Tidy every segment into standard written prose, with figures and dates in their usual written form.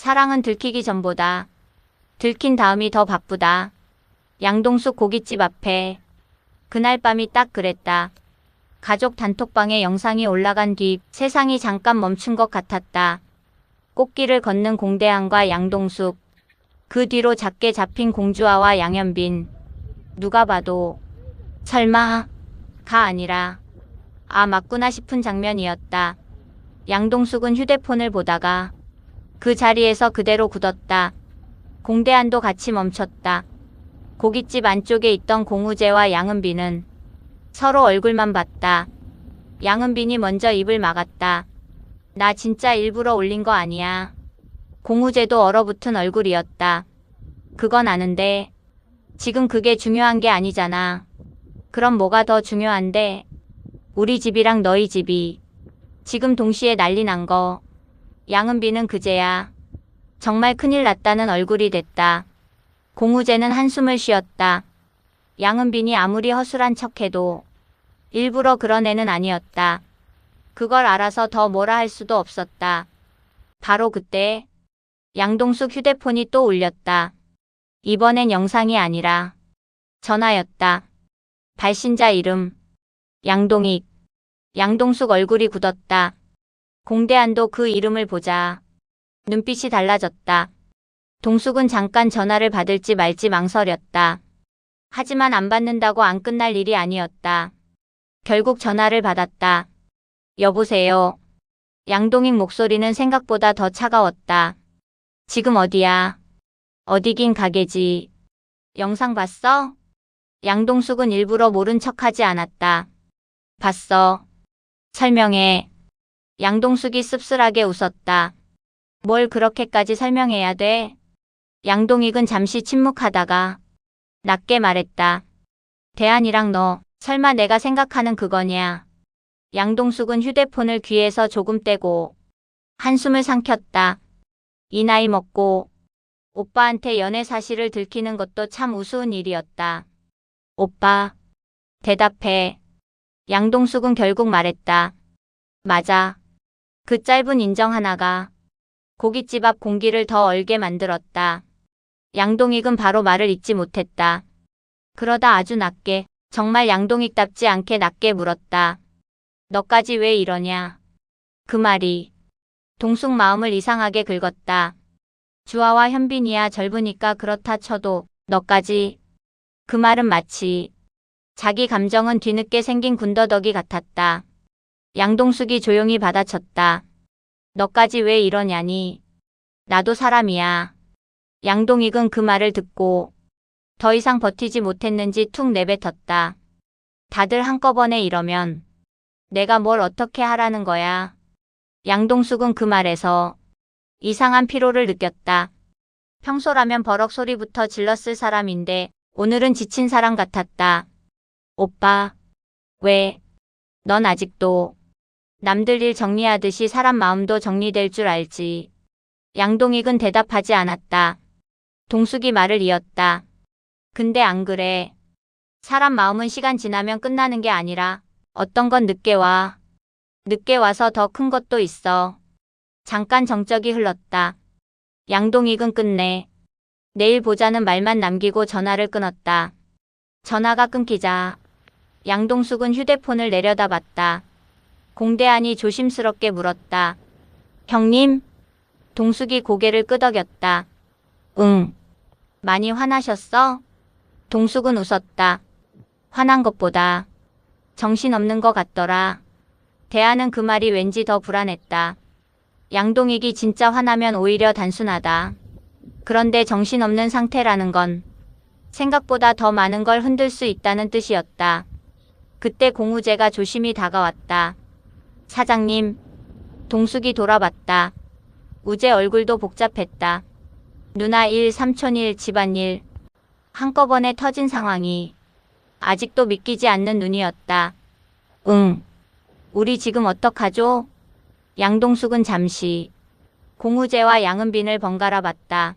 사랑은 들키기 전보다 들킨 다음이 더 바쁘다. 양동숙 고깃집 앞에 그날 밤이 딱 그랬다. 가족 단톡방에 영상이 올라간 뒤 세상이 잠깐 멈춘 것 같았다. 꽃길을 걷는 공대한과 양동숙, 그 뒤로 작게 잡힌 공주아와 양현빈. 누가 봐도 설마가 아니라 맞구나 싶은 장면이었다. 양동숙은 휴대폰을 보다가 그 자리에서 그대로 굳었다. 공대한도 같이 멈췄다. 고깃집 안쪽에 있던 공우재와 양은빈은 서로 얼굴만 봤다. 양은빈이 먼저 입을 막았다. 나 진짜 일부러 올린 거 아니야. 공우재도 얼어붙은 얼굴이었다. 그건 아는데 지금 그게 중요한 게 아니잖아. 그럼 뭐가 더 중요한데? 우리 집이랑 너희 집이 지금 동시에 난리 난 거. 양은빈은 그제야 정말 큰일 났다는 얼굴이 됐다. 공우재는 한숨을 쉬었다. 양은빈이 아무리 허술한 척해도 일부러 그런 애는 아니었다. 그걸 알아서 더 뭐라 할 수도 없었다. 바로 그때 양동숙 휴대폰이 또 울렸다. 이번엔 영상이 아니라 전화였다. 발신자 이름 양동익. 양동숙 얼굴이 굳었다. 공대한도 그 이름을 보자 눈빛이 달라졌다. 동숙은 잠깐 전화를 받을지 말지 망설였다. 하지만 안 받는다고 안 끝날 일이 아니었다. 결국 전화를 받았다. 여보세요. 양동익 목소리는 생각보다 더 차가웠다. 지금 어디야? 어디긴 가게지. 영상 봤어? 양동숙은 일부러 모른 척하지 않았다. 봤어. 설명해. 양동숙이 씁쓸하게 웃었다. 뭘 그렇게까지 설명해야 돼? 양동익은 잠시 침묵하다가 낮게 말했다. 대한이랑 너 설마 내가 생각하는 그거냐? 양동숙은 휴대폰을 귀에서 조금 떼고 한숨을 삼켰다. 이 나이 먹고 오빠한테 연애 사실을 들키는 것도 참 우스운 일이었다. 오빠, 대답해. 양동숙은 결국 말했다. 맞아. 그 짧은 인정 하나가 고깃집 앞 공기를 더 얼게 만들었다. 양동익은 바로 말을 잇지 못했다. 그러다 아주 낮게, 정말 양동익답지 않게 낮게 물었다. 너까지 왜 이러냐? 그 말이 동숙 마음을 이상하게 긁었다. 주아와 현빈이야 젊으니까 그렇다 쳐도 너까지. 그 말은 마치 자기 감정은 뒤늦게 생긴 군더더기 같았다. 양동숙이 조용히 받아쳤다. 너까지 왜 이러냐니? 나도 사람이야. 양동익은 그 말을 듣고 더 이상 버티지 못했는지 툭 내뱉었다. 다들 한꺼번에 이러면 내가 뭘 어떻게 하라는 거야? 양동숙은 그 말에서 이상한 피로를 느꼈다. 평소라면 버럭 소리부터 질렀을 사람인데 오늘은 지친 사람 같았다. 오빠, 왜? 넌 아직도 남들 일 정리하듯이 사람 마음도 정리될 줄 알지. 양동익은 대답하지 않았다. 동숙이 말을 이었다. 근데 안 그래. 사람 마음은 시간 지나면 끝나는 게 아니라 어떤 건 늦게 와. 늦게 와서 더 큰 것도 있어. 잠깐 정적이 흘렀다. 양동익은 끝내. 내일 보자는 말만 남기고 전화를 끊었다. 전화가 끊기자 양동숙은 휴대폰을 내려다봤다. 공대한이 조심스럽게 물었다. 형님? 동숙이 고개를 끄덕였다. 응. 많이 화나셨어? 동숙은 웃었다. 화난 것보다 정신없는 것 같더라. 대하는 그 말이 왠지 더 불안했다. 양동익이 진짜 화나면 오히려 단순하다. 그런데 정신없는 상태라는 건 생각보다 더 많은 걸 흔들 수 있다는 뜻이었다. 그때 공우재가 조심히 다가왔다. 사장님. 동숙이 돌아봤다. 우재 얼굴도 복잡했다. 누나 일, 삼촌 일, 집안일. 한꺼번에 터진 상황이 아직도 믿기지 않는 눈이었다. 응. 우리 지금 어떡하죠? 양동숙은 잠시 공우재와 양은빈을 번갈아 봤다.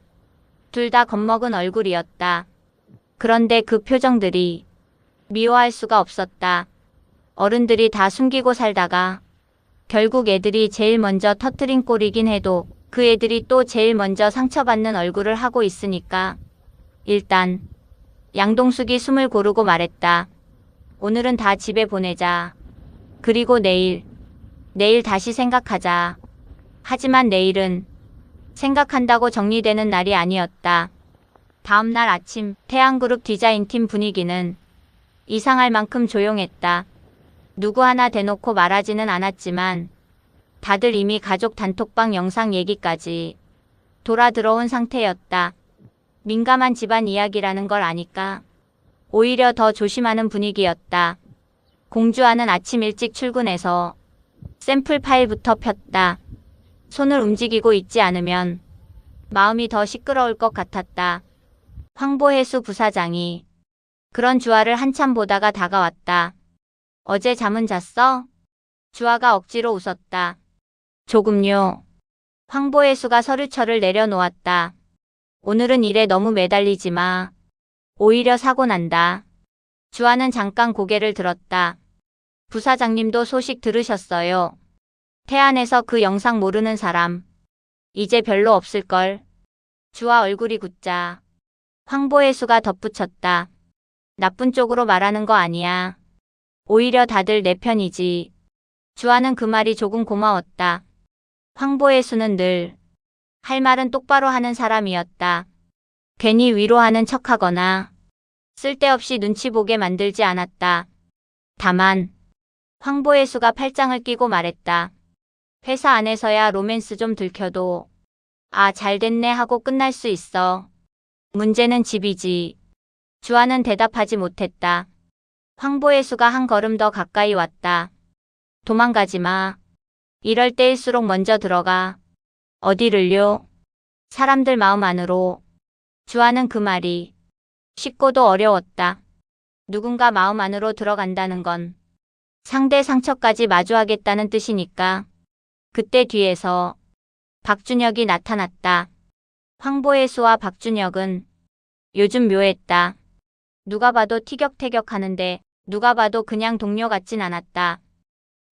둘 다 겁먹은 얼굴이었다. 그런데 그 표정들이 미워할 수가 없었다. 어른들이 다 숨기고 살다가 결국 애들이 제일 먼저 터뜨린 꼴이긴 해도 그 애들이 또 제일 먼저 상처받는 얼굴을 하고 있으니까. 일단 양동숙이 숨을 고르고 말했다. 오늘은 다 집에 보내자. 그리고 내일 다시 생각하자. 하지만 내일은 생각한다고 정리되는 날이 아니었다. 다음 날 아침 태양그룹 디자인팀 분위기는 이상할 만큼 조용했다. 누구 하나 대놓고 말하지는 않았지만 다들 이미 가족 단톡방 영상 얘기까지 돌아 들어온 상태였다. 민감한 집안 이야기라는 걸 아니까 오히려 더 조심하는 분위기였다. 공주아는 아침 일찍 출근해서 샘플 파일부터 폈다. 손을 움직이고 있지 않으면 마음이 더 시끄러울 것 같았다. 황보혜수 부사장이 그런 주아를 한참 보다가 다가왔다. 어제 잠은 잤어? 주아가 억지로 웃었다. 조금요. 황보혜수가 서류철을 내려놓았다. 오늘은 일에 너무 매달리지 마. 오히려 사고 난다. 주아는 잠깐 고개를 들었다. 부사장님도 소식 들으셨어요. 태안에서 그 영상 모르는 사람 이제 별로 없을걸. 주아 얼굴이 굳자 황보혜수가 덧붙였다. 나쁜 쪽으로 말하는 거 아니야. 오히려 다들 내 편이지. 주아는 그 말이 조금 고마웠다. 황보혜수는 늘 할 말은 똑바로 하는 사람이었다. 괜히 위로하는 척하거나 쓸데없이 눈치 보게 만들지 않았다. 다만 황보혜수가 팔짱을 끼고 말했다. 회사 안에서야 로맨스 좀 들켜도 아, 잘 됐네 하고 끝날 수 있어. 문제는 집이지. 주아는 대답하지 못했다. 황보혜수가 한 걸음 더 가까이 왔다. 도망가지 마. 이럴 때일수록 먼저 들어가. 어디를요? 사람들 마음 안으로. 주아는 그 말이 쉽고도 어려웠다. 누군가 마음 안으로 들어간다는 건 상대 상처까지 마주하겠다는 뜻이니까. 그때 뒤에서 박준혁이 나타났다. 황보혜수와 박준혁은 요즘 묘했다. 누가 봐도 티격태격하는데 누가 봐도 그냥 동료 같진 않았다.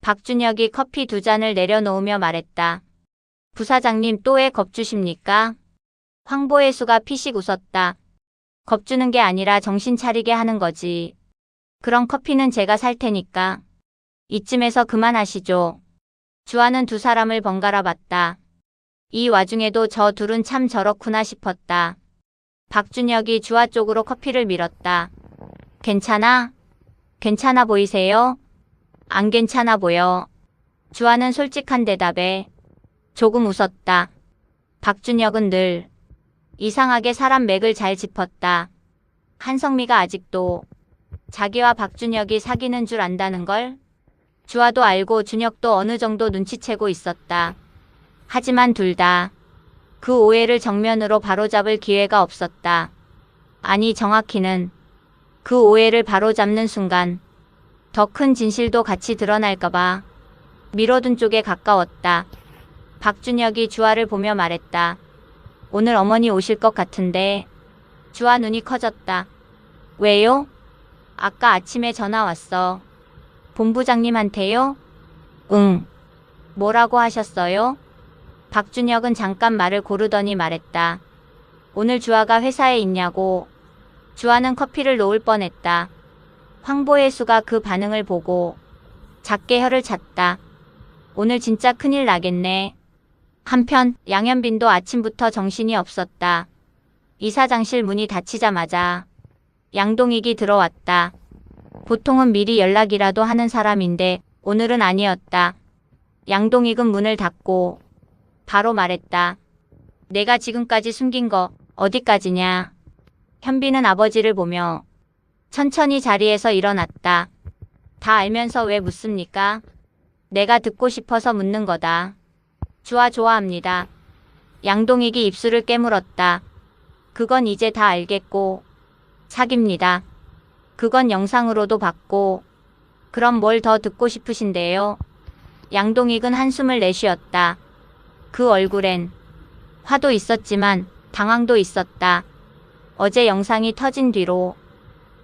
박준혁이 커피 2잔을 내려놓으며 말했다. 부사장님 또 왜 겁주십니까? 황보혜수가 피식 웃었다. 겁주는 게 아니라 정신 차리게 하는 거지. 그럼 커피는 제가 살 테니까. 이쯤에서 그만하시죠. 주아는 두 사람을 번갈아 봤다. 이 와중에도 저 둘은 참 저렇구나 싶었다. 박준혁이 주아 쪽으로 커피를 밀었다. 괜찮아? 괜찮아 보이세요? 안 괜찮아 보여. 주아는 솔직한 대답에 조금 웃었다. 박준혁은 늘 이상하게 사람 맥을 잘 짚었다. 한성미가 아직도 자기와 박준혁이 사귀는 줄 안다는 걸 주아도 알고 준혁도 어느 정도 눈치채고 있었다. 하지만 둘 다 그 오해를 정면으로 바로잡을 기회가 없었다. 아니 정확히는 그 오해를 바로잡는 순간 더 큰 진실도 같이 드러날까봐 미뤄둔 쪽에 가까웠다. 박준혁이 주아를 보며 말했다. 오늘 어머니 오실 것 같은데. 주아 눈이 커졌다. 왜요? 아까 아침에 전화 왔어. 본부장님한테요? 응. 뭐라고 하셨어요? 박준혁은 잠깐 말을 고르더니 말했다. 오늘 주아가 회사에 있냐고. 주아는 커피를 놓을 뻔했다. 황보혜수가 그 반응을 보고 작게 혀를 찼다. 오늘 진짜 큰일 나겠네. 한편 양현빈도 아침부터 정신이 없었다. 이사장실 문이 닫히자마자 양동익이 들어왔다. 보통은 미리 연락이라도 하는 사람인데 오늘은 아니었다. 양동익은 문을 닫고 바로 말했다. 내가 지금까지 숨긴 거 어디까지냐? 현빈은 아버지를 보며 천천히 자리에서 일어났다. 다 알면서 왜 묻습니까? 내가 듣고 싶어서 묻는 거다. 주아 좋아합니다. 양동익이 입술을 깨물었다. 그건 이제 다 알겠고 사깁니다. 그건 영상으로도 봤고. 그럼 뭘 더 듣고 싶으신데요? 양동익은 한숨을 내쉬었다. 그 얼굴엔 화도 있었지만 당황도 있었다. 어제 영상이 터진 뒤로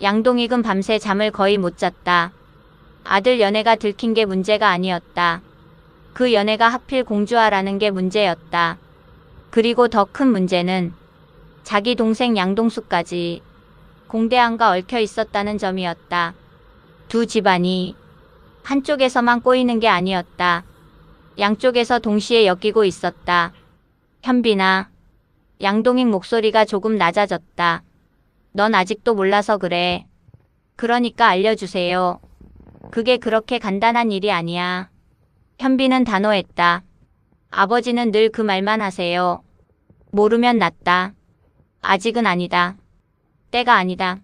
양동익은 밤새 잠을 거의 못 잤다. 아들 연애가 들킨 게 문제가 아니었다. 그 연애가 하필 공주아라는 게 문제였다. 그리고 더 큰 문제는 자기 동생 양동수까지 공대안과 얽혀 있었다는 점이었다. 두 집안이 한쪽에서만 꼬이는 게 아니었다. 양쪽에서 동시에 엮이고 있었다. 현빈아. 양동익 목소리가 조금 낮아졌다. 넌 아직도 몰라서 그래. 그러니까 알려주세요. 그게 그렇게 간단한 일이 아니야. 현빈은 단호했다. 아버지는 늘 그 말만 하세요. 모르면 낫다. 아직은 아니다. 때가 아니다.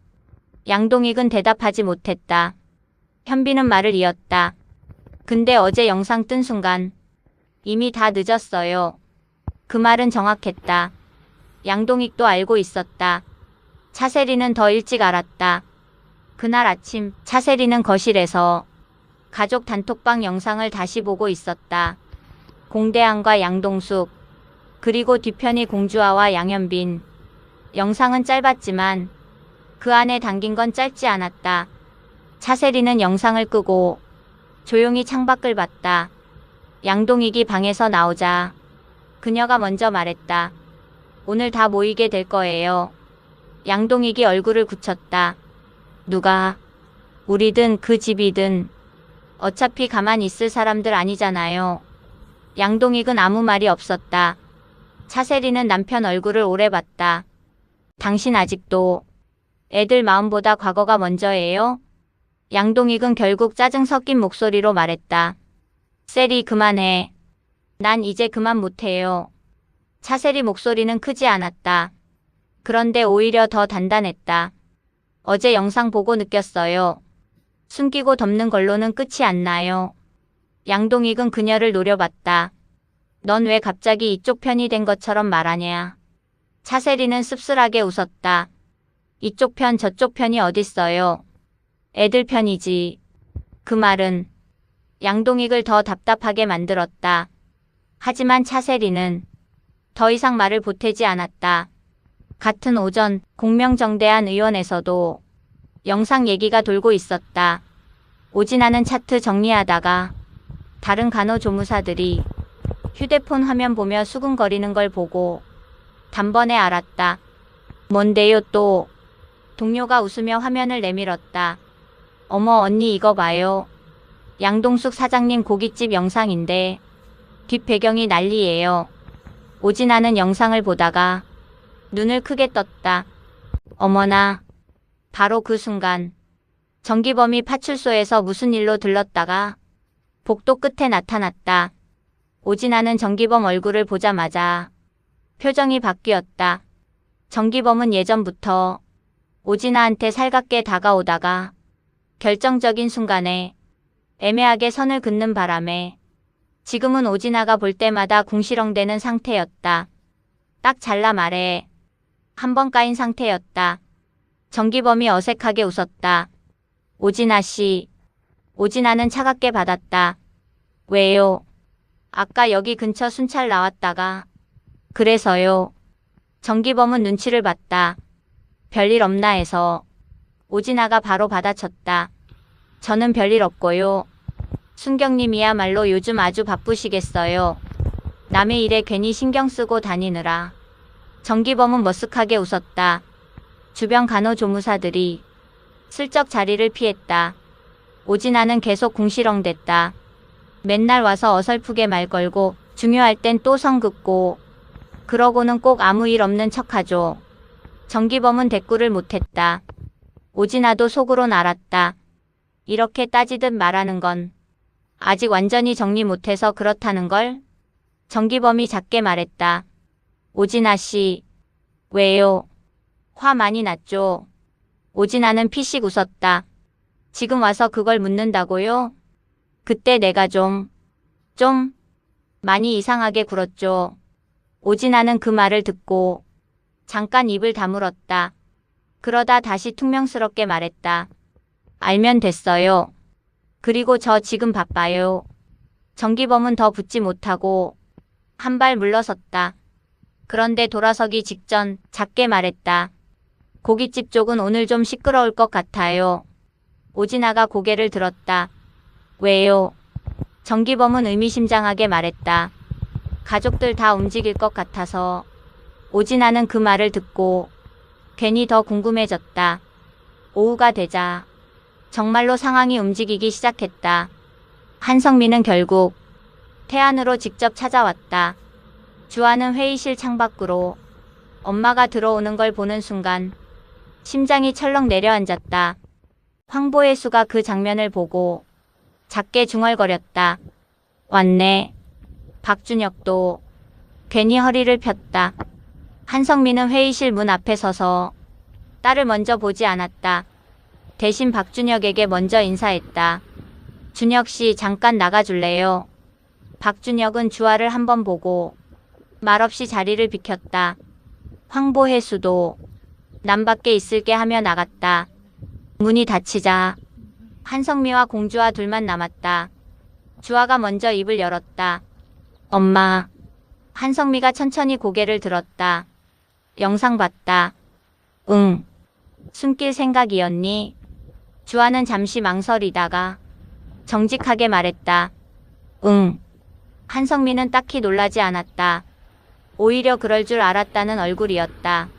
양동익은 대답하지 못했다. 현빈은 말을 이었다. 근데 어제 영상 뜬 순간 이미 다 늦었어요. 그 말은 정확했다. 양동익도 알고 있었다. 차세리는 더 일찍 알았다. 그날 아침 차세리는 거실에서 가족 단톡방 영상을 다시 보고 있었다. 공대안과 양동숙, 그리고 뒤편이 공주아와 양현빈. 영상은 짧았지만 그 안에 담긴 건 짧지 않았다. 차세리는 영상을 끄고 조용히 창밖을 봤다. 양동익이 방에서 나오자 그녀가 먼저 말했다. 오늘 다 모이게 될 거예요. 양동익이 얼굴을 굳혔다. 누가? 우리든 그 집이든 어차피 가만히 있을 사람들 아니잖아요. 양동익은 아무 말이 없었다. 차세리는 남편 얼굴을 오래 봤다. 당신 아직도 애들 마음보다 과거가 먼저예요? 양동익은 결국 짜증 섞인 목소리로 말했다. 세리 그만해. 난 이제 그만 못해요. 차세리 목소리는 크지 않았다. 그런데 오히려 더 단단했다. 어제 영상 보고 느꼈어요. 숨기고 덮는 걸로는 끝이 안 나요. 양동익은 그녀를 노려봤다. 넌 왜 갑자기 이쪽 편이 된 것처럼 말하냐? 차세리는 씁쓸하게 웃었다. 이쪽 편 저쪽 편이 어딨어요. 애들 편이지. 그 말은 양동익을 더 답답하게 만들었다. 하지만 차세리는 더 이상 말을 보태지 않았다. 같은 오전 공명정대한 의원에서도 영상 얘기가 돌고 있었다. 오진아는 차트 정리하다가 다른 간호조무사들이 휴대폰 화면 보며 수근거리는 걸 보고 단번에 알았다. 뭔데요 또? 동료가 웃으며 화면을 내밀었다. 어머 언니 이거 봐요. 양동숙 사장님 고깃집 영상인데 뒷배경이 난리예요. 오진아는 영상을 보다가 눈을 크게 떴다. 어머나. 바로 그 순간 정기범이 파출소에서 무슨 일로 들렀다가 복도 끝에 나타났다. 오진아는 정기범 얼굴을 보자마자 표정이 바뀌었다. 정기범은 예전부터 오진아한테 살갑게 다가오다가 결정적인 순간에 애매하게 선을 긋는 바람에 지금은 오진아가 볼 때마다 궁시렁대는 상태였다. 딱 잘라 말해. 한 번 까인 상태였다. 정기범이 어색하게 웃었다. 오진아 씨. 오진아는 차갑게 받았다. 왜요? 아까 여기 근처 순찰 나왔다가. 그래서요. 정기범은 눈치를 봤다. 별일 없나 해서. 오진아가 바로 받아쳤다. 저는 별일 없고요. 순경님이야말로 요즘 아주 바쁘시겠어요. 남의 일에 괜히 신경 쓰고 다니느라. 정기범은 머쓱하게 웃었다. 주변 간호조무사들이 슬쩍 자리를 피했다. 오진아는 계속 궁시렁댔다. 맨날 와서 어설프게 말 걸고 중요할 땐 또 성 긋고 그러고는 꼭 아무 일 없는 척하죠. 정기범은 대꾸를 못했다. 오진아도 속으론 알았다. 이렇게 따지듯 말하는 건 아직 완전히 정리 못해서 그렇다는 걸. 정기범이 작게 말했다. 오진아 씨. 왜요? 화 많이 났죠? 오진아는 피식 웃었다. 지금 와서 그걸 묻는다고요? 그때 내가 좀 많이 이상하게 굴었죠. 오진아는 그 말을 듣고 잠깐 입을 다물었다. 그러다 다시 퉁명스럽게 말했다. 알면 됐어요. 그리고 저 지금 바빠요. 정기범은 더 붙지 못하고 한 발 물러섰다. 그런데 돌아서기 직전 작게 말했다. 고깃집 쪽은 오늘 좀 시끄러울 것 같아요. 오진아가 고개를 들었다. 왜요? 정기범은 의미심장하게 말했다. 가족들 다 움직일 것 같아서 오진아는 그 말을 듣고 괜히 더 궁금해졌다. 오후가 되자 정말로 상황이 움직이기 시작했다. 한성민은 결국 태안으로 직접 찾아왔다. 주아는 회의실 창밖으로 엄마가 들어오는 걸 보는 순간 심장이 철렁 내려앉았다. 황보혜수가 그 장면을 보고 작게 중얼거렸다. 왔네. 박준혁도 괜히 허리를 폈다. 한성민은 회의실 문 앞에 서서 딸을 먼저 보지 않았다. 대신 박준혁에게 먼저 인사했다. 준혁 씨 잠깐 나가줄래요? 박준혁은 주아를 한번 보고 말없이 자리를 비켰다. 황보혜수도 남 밖에 있을게 하며 나갔다. 문이 닫히자 한성미와 공주와 둘만 남았다. 주아가 먼저 입을 열었다. 엄마. 한성미가 천천히 고개를 들었다. 영상 봤다. 응. 숨길 생각이었니? 주아는 잠시 망설이다가 정직하게 말했다. 응. 한성미는 딱히 놀라지 않았다. 오히려 그럴 줄 알았다는 얼굴이었다.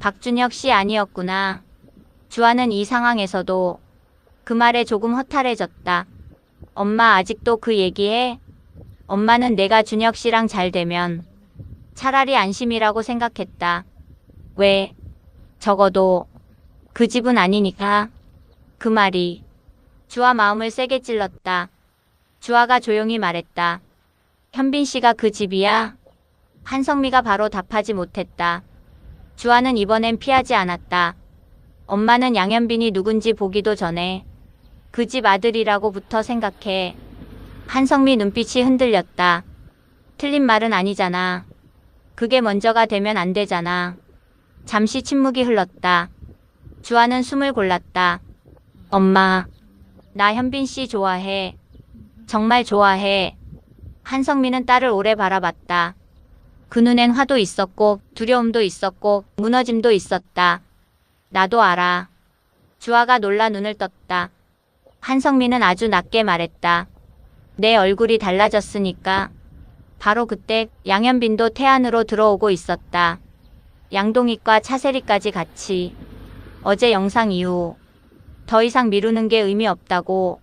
박준혁 씨 아니었구나. 주아는 이 상황에서도 그 말에 조금 허탈해졌다. 엄마 아직도 그 얘기해? 엄마는 내가 준혁 씨랑 잘 되면 차라리 안심이라고 생각했다. 왜? 적어도 그 집은 아니니까. 그 말이 주아 마음을 세게 찔렀다. 주아가 조용히 말했다. 현빈 씨가 그 집이야? 한성미가 바로 답하지 못했다. 주아는 이번엔 피하지 않았다. 엄마는 양현빈이 누군지 보기도 전에 그 집 아들이라고부터 생각해. 한성미 눈빛이 흔들렸다. 틀린 말은 아니잖아. 그게 먼저가 되면 안 되잖아. 잠시 침묵이 흘렀다. 주아는 숨을 골랐다. 엄마, 나 현빈 씨 좋아해. 정말 좋아해. 한성미는 딸을 오래 바라봤다. 그 눈엔 화도 있었고 두려움도 있었고 무너짐도 있었다. 나도 알아. 주아가 놀라 눈을 떴다. 한성미는 아주 낮게 말했다. 내 얼굴이 달라졌으니까. 바로 그때 양현빈도 태안으로 들어오고 있었다. 양동익과 차세리까지 같이. 어제 영상 이후 더 이상 미루는 게 의미 없다고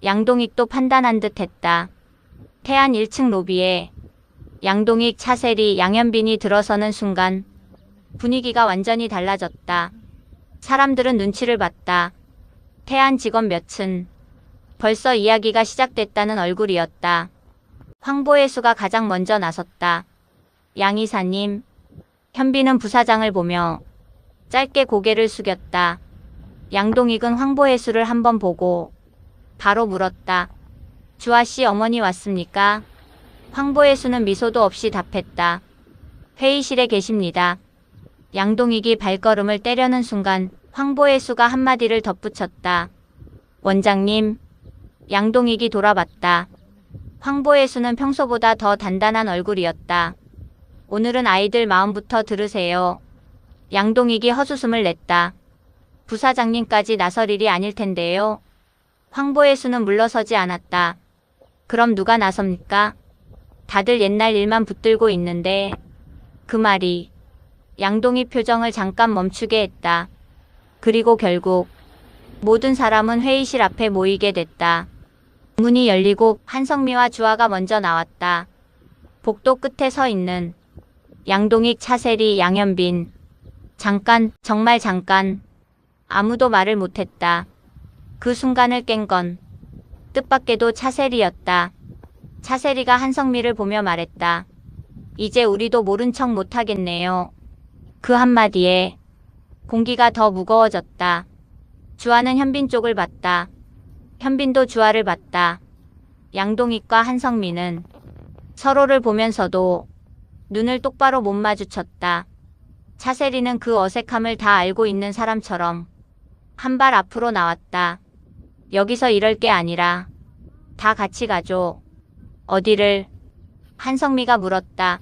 양동익도 판단한 듯 했다. 태안 1층 로비에 양동익, 차세리, 양현빈이 들어서는 순간 분위기가 완전히 달라졌다. 사람들은 눈치를 봤다. 태안 직원 몇은 벌써 이야기가 시작됐다는 얼굴이었다. 황보혜수가 가장 먼저 나섰다. 양 이사님. 현빈은 부사장을 보며 짧게 고개를 숙였다. 양동익은 황보혜수를 한번 보고 바로 물었다. 주아씨 어머니 왔습니까? 황보혜수는 미소도 없이 답했다. 회의실에 계십니다. 양동익이 발걸음을 떼려는 순간 황보혜수가 한마디를 덧붙였다. 원장님. 양동익이 돌아봤다. 황보혜수는 평소보다 더 단단한 얼굴이었다. 오늘은 아이들 마음부터 들으세요. 양동익이 헛웃음을 냈다. 부사장님까지 나설 일이 아닐 텐데요. 황보혜수는 물러서지 않았다. 그럼 누가 나섭니까? 다들 옛날 일만 붙들고 있는데. 그 말이 양동익 표정을 잠깐 멈추게 했다. 그리고 결국 모든 사람은 회의실 앞에 모이게 됐다. 문이 열리고 한성미와 주아가 먼저 나왔다. 복도 끝에 서 있는 양동익, 차세리, 양현빈. 잠깐, 정말 잠깐. 아무도 말을 못했다. 그 순간을 깬 건 뜻밖에도 차세리였다. 차세리가 한성미를 보며 말했다. 이제 우리도 모른 척 못하겠네요. 그 한마디에 공기가 더 무거워졌다. 주아는 현빈 쪽을 봤다. 현빈도 주아를 봤다. 양동익과 한성미는 서로를 보면서도 눈을 똑바로 못 마주쳤다. 차세리는 그 어색함을 다 알고 있는 사람처럼 한 발 앞으로 나왔다. 여기서 이럴 게 아니라 다 같이 가죠. 어디를? 한성미가 물었다.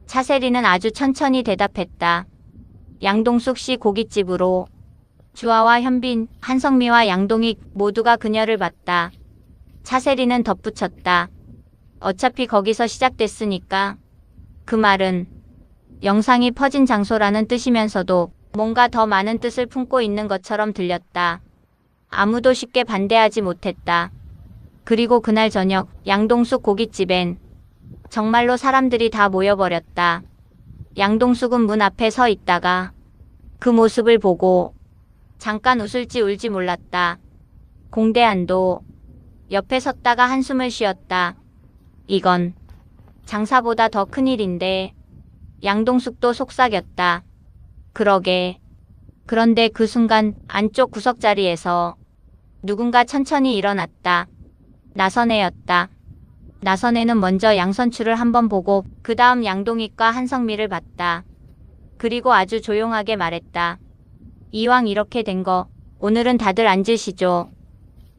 차세리는 아주 천천히 대답했다. 양동숙 씨 고깃집으로. 주아와 현빈, 한성미와 양동익 모두가 그녀를 봤다. 차세리는 덧붙였다. 어차피 거기서 시작됐으니까. 그 말은 영상이 퍼진 장소라는 뜻이면서도 뭔가 더 많은 뜻을 품고 있는 것처럼 들렸다. 아무도 쉽게 반대하지 못했다. 그리고 그날 저녁 양동숙 고깃집엔 정말로 사람들이 다 모여버렸다. 양동숙은 문 앞에 서 있다가 그 모습을 보고 잠깐 웃을지 울지 몰랐다. 공대안도 옆에 섰다가 한숨을 쉬었다. 이건 장사보다 더 큰일인데. 양동숙도 속삭였다. 그러게. 그런데 그 순간 안쪽 구석자리에서 누군가 천천히 일어났다. 나선혜였다. 나선혜는 먼저 양선추를 한번 보고 그 다음 양동익과 한성미를 봤다. 그리고 아주 조용하게 말했다. 이왕 이렇게 된 거 오늘은 다들 앉으시죠.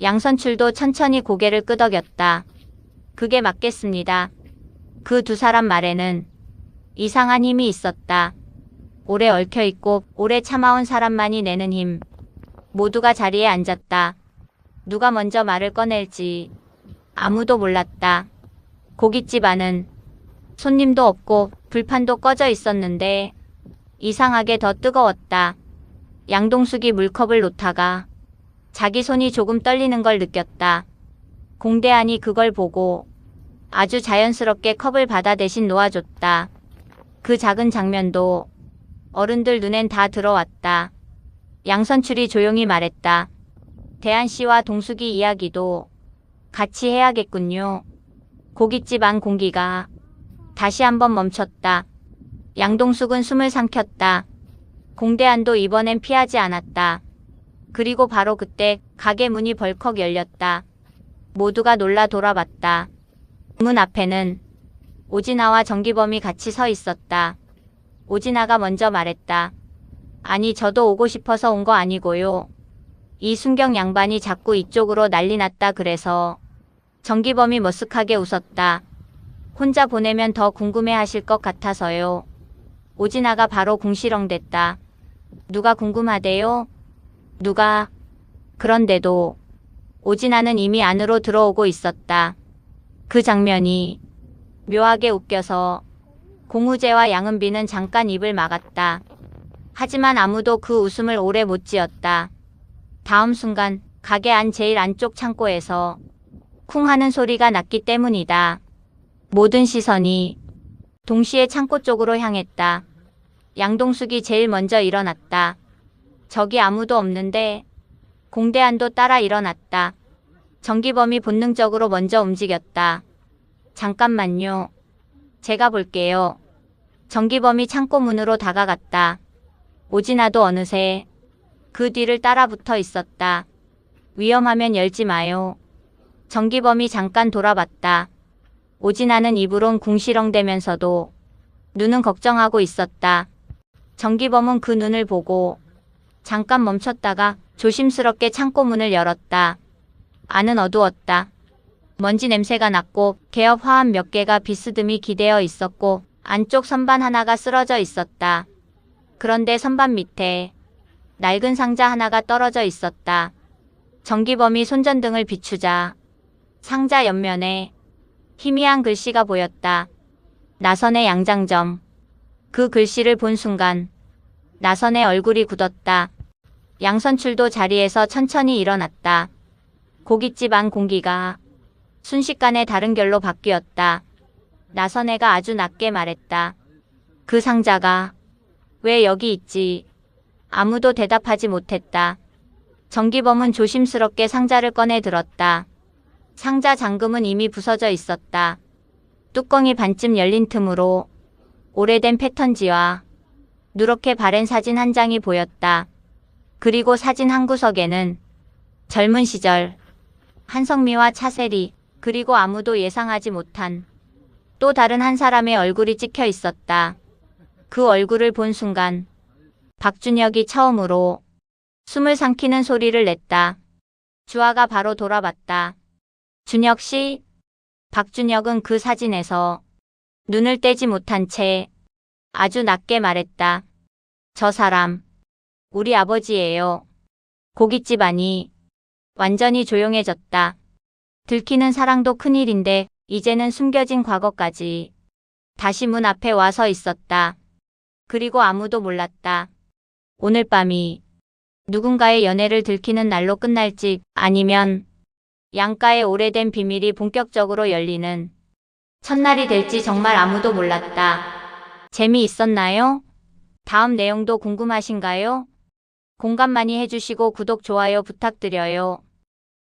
양선출도 천천히 고개를 끄덕였다. 그게 맞겠습니다. 그 두 사람 말에는 이상한 힘이 있었다. 오래 얽혀있고 오래 참아온 사람만이 내는 힘. 모두가 자리에 앉았다. 누가 먼저 말을 꺼낼지 아무도 몰랐다. 고깃집 안은 손님도 없고 불판도 꺼져 있었는데 이상하게 더 뜨거웠다. 양동숙이 물컵을 놓다가 자기 손이 조금 떨리는 걸 느꼈다. 공대안이 그걸 보고 아주 자연스럽게 컵을 받아 대신 놓아줬다. 그 작은 장면도 어른들 눈엔 다 들어왔다. 양선출이 조용히 말했다. 대한 씨와 동숙이 이야기도 같이 해야겠군요. 고깃집 안 공기가 다시 한번 멈췄다. 양동숙은 숨을 삼켰다. 공대안도 이번엔 피하지 않았다. 그리고 바로 그때 가게 문이 벌컥 열렸다. 모두가 놀라 돌아봤다. 문 앞에는 오진아와 정기범이 같이 서 있었다. 오진아가 먼저 말했다. 아니 저도 오고 싶어서 온 거 아니고요. 이 순경 양반이 자꾸 이쪽으로 난리 났다 그래서. 정기범이 머쓱하게 웃었다. 혼자 보내면 더 궁금해하실 것 같아서요. 오진아가 바로 궁시렁댔다. 누가 궁금하대요? 누가? 그런데도 오진아는 이미 안으로 들어오고 있었다. 그 장면이 묘하게 웃겨서 공우재와 양은비는 잠깐 입을 막았다. 하지만 아무도 그 웃음을 오래 못 지었다. 다음 순간 가게 안 제일 안쪽 창고에서 쿵 하는 소리가 났기 때문이다. 모든 시선이 동시에 창고 쪽으로 향했다. 양동숙이 제일 먼저 일어났다. 저기 아무도 없는데. 공대안도 따라 일어났다. 정기범이 본능적으로 먼저 움직였다. 잠깐만요. 제가 볼게요. 정기범이 창고 문으로 다가갔다. 오진아도 어느새 그 뒤를 따라 붙어 있었다. 위험하면 열지 마요. 정기범이 잠깐 돌아봤다. 오진아는 입으론 궁시렁대면서도 눈은 걱정하고 있었다. 정기범은 그 눈을 보고 잠깐 멈췄다가 조심스럽게 창고 문을 열었다. 안은 어두웠다. 먼지 냄새가 났고 개업 화합 몇 개가 비스듬히 기대어 있었고 안쪽 선반 하나가 쓰러져 있었다. 그런데 선반 밑에 낡은 상자 하나가 떨어져 있었다. 정기범이 손전등을 비추자 상자 옆면에 희미한 글씨가 보였다. 나선의 양장점. 그 글씨를 본 순간 나선의 얼굴이 굳었다. 양선출도 자리에서 천천히 일어났다. 고깃집 안 공기가 순식간에 다른 결로 바뀌었다. 나선혜가 아주 낮게 말했다. 그 상자가 왜 여기 있지? 아무도 대답하지 못했다. 정기범은 조심스럽게 상자를 꺼내 들었다. 상자 잠금은 이미 부서져 있었다. 뚜껑이 반쯤 열린 틈으로 오래된 패턴지와 누렇게 바랜 사진 한 장이 보였다. 그리고 사진 한 구석에는 젊은 시절 한성미와 차세리 그리고 아무도 예상하지 못한 또 다른 한 사람의 얼굴이 찍혀 있었다. 그 얼굴을 본 순간 박준혁이 처음으로 숨을 삼키는 소리를 냈다. 주아가 바로 돌아봤다. 준혁 씨? 박준혁은 그 사진에서 눈을 떼지 못한 채 아주 낮게 말했다. 저 사람 우리 아버지예요. 고깃집 안이 완전히 조용해졌다. 들키는 사랑도 큰일인데 이제는 숨겨진 과거까지 다시 문 앞에 와서 있었다. 그리고 아무도 몰랐다. 오늘 밤이 누군가의 연애를 들키는 날로 끝날지 아니면 양가의 오래된 비밀이 본격적으로 열리는 첫날이 될지 정말 아무도 몰랐다. 재미있었나요? 다음 내용도 궁금하신가요? 공감 많이 해주시고 구독, 좋아요 부탁드려요.